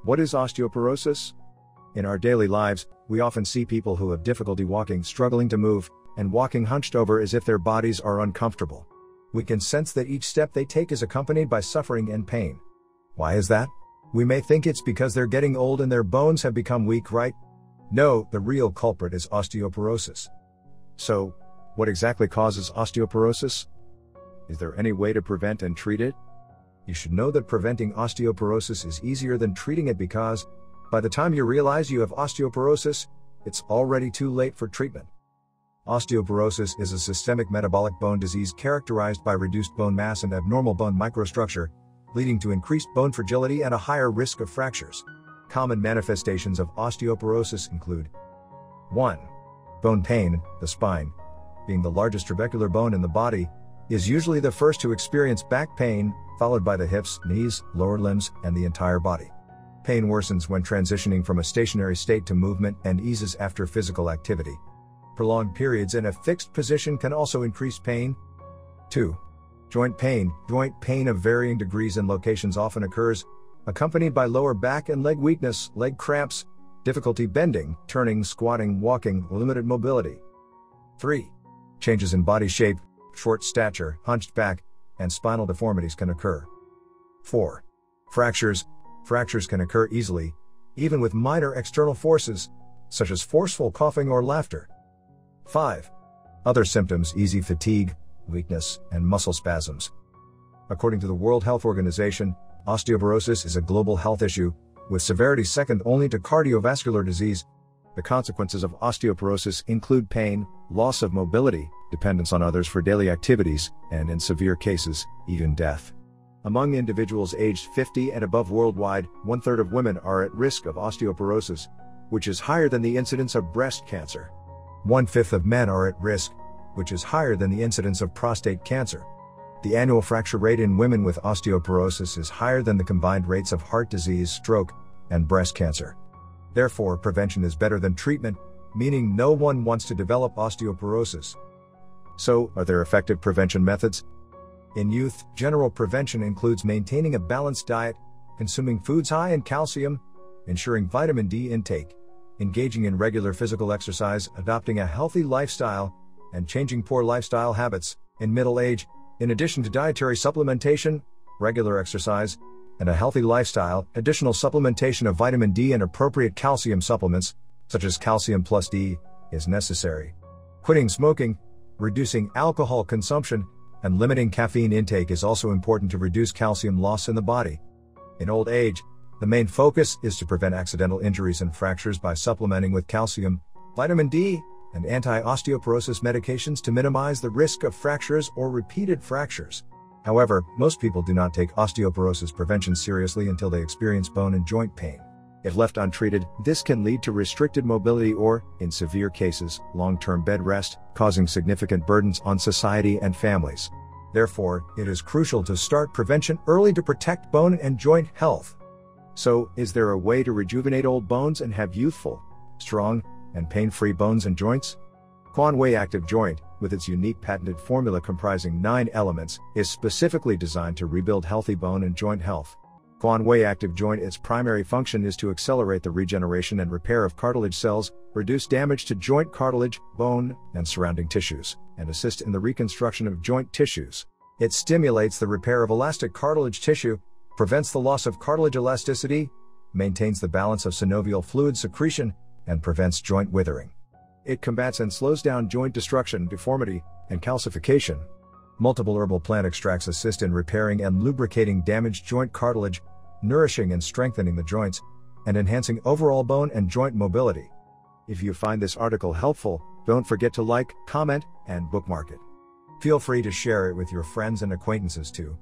What is osteoporosis? In our daily lives, we often see people who have difficulty walking, struggling to move, and walking hunched over as if their bodies are uncomfortable. We can sense that each step they take is accompanied by suffering and pain. Why is that? We may think it's because they're getting old and their bones have become weak, right? No, the real culprit is osteoporosis. So, what exactly causes osteoporosis? Is there any way to prevent and treat it? You should know that preventing osteoporosis is easier than treating it because, by the time you realize you have osteoporosis, it's already too late for treatment. Osteoporosis is a systemic metabolic bone disease characterized by reduced bone mass and abnormal bone microstructure, leading to increased bone fragility and a higher risk of fractures. Common manifestations of osteoporosis include 1. Bone pain. The spine, being the largest trabecular bone in the body, is usually the first to experience back pain, followed by the hips, knees, lower limbs, and the entire body. Pain worsens when transitioning from a stationary state to movement and eases after physical activity. Prolonged periods in a fixed position can also increase pain. 2. Joint pain. Joint pain of varying degrees and locations often occurs, accompanied by lower back and leg weakness, leg cramps, difficulty bending, turning, squatting, walking, limited mobility. 3. Changes in body shape, short stature, hunched back, and spinal deformities can occur. 4. Fractures. Fractures can occur easily, even with minor external forces, such as forceful coughing or laughter. 5. Other symptoms: easy fatigue, weakness, and muscle spasms. According to the World Health Organization, osteoporosis is a global health issue, with severity second only to cardiovascular disease. The consequences of osteoporosis include pain, loss of mobility, dependence on others for daily activities, and in severe cases, even death. Among individuals aged 50 and above worldwide, 1/3 of women are at risk of osteoporosis, which is higher than the incidence of breast cancer. 1/5 of men are at risk, which is higher than the incidence of prostate cancer. The annual fracture rate in women with osteoporosis is higher than the combined rates of heart disease, stroke, and breast cancer. Therefore, prevention is better than treatment, meaning no one wants to develop osteoporosis. So, are there effective prevention methods? In youth, general prevention includes maintaining a balanced diet, consuming foods high in calcium, ensuring vitamin D intake, engaging in regular physical exercise, adopting a healthy lifestyle, and changing poor lifestyle habits. In middle age, in addition to dietary supplementation, regular exercise, and a healthy lifestyle, additional supplementation of vitamin D and appropriate calcium supplements, such as calcium plus D, is necessary. Quitting smoking, reducing alcohol consumption, and limiting caffeine intake is also important to reduce calcium loss in the body. In old age, the main focus is to prevent accidental injuries and fractures by supplementing with calcium, vitamin D, and anti-osteoporosis medications to minimize the risk of fractures or repeated fractures. However, most people do not take osteoporosis prevention seriously until they experience bone and joint pain. If left untreated, this can lead to restricted mobility or, in severe cases, long-term bed rest, causing significant burdens on society and families. Therefore, it is crucial to start prevention early to protect bone and joint health. So, is there a way to rejuvenate old bones and have youthful, strong, and pain-free bones and joints? Conway Active Joint, with its unique patented formula comprising 9 elements, is specifically designed to rebuild healthy bone and joint health. Conway Active Joint, its primary function is to accelerate the regeneration and repair of cartilage cells, reduce damage to joint cartilage, bone, and surrounding tissues, and assist in the reconstruction of joint tissues. It stimulates the repair of elastic cartilage tissue, prevents the loss of cartilage elasticity, maintains the balance of synovial fluid secretion, and prevents joint withering. It combats and slows down joint destruction, deformity, and calcification. Multiple herbal plant extracts assist in repairing and lubricating damaged joint cartilage, nourishing and strengthening the joints, and enhancing overall bone and joint mobility. If you find this article helpful, don't forget to like, comment, and bookmark it. Feel free to share it with your friends and acquaintances too.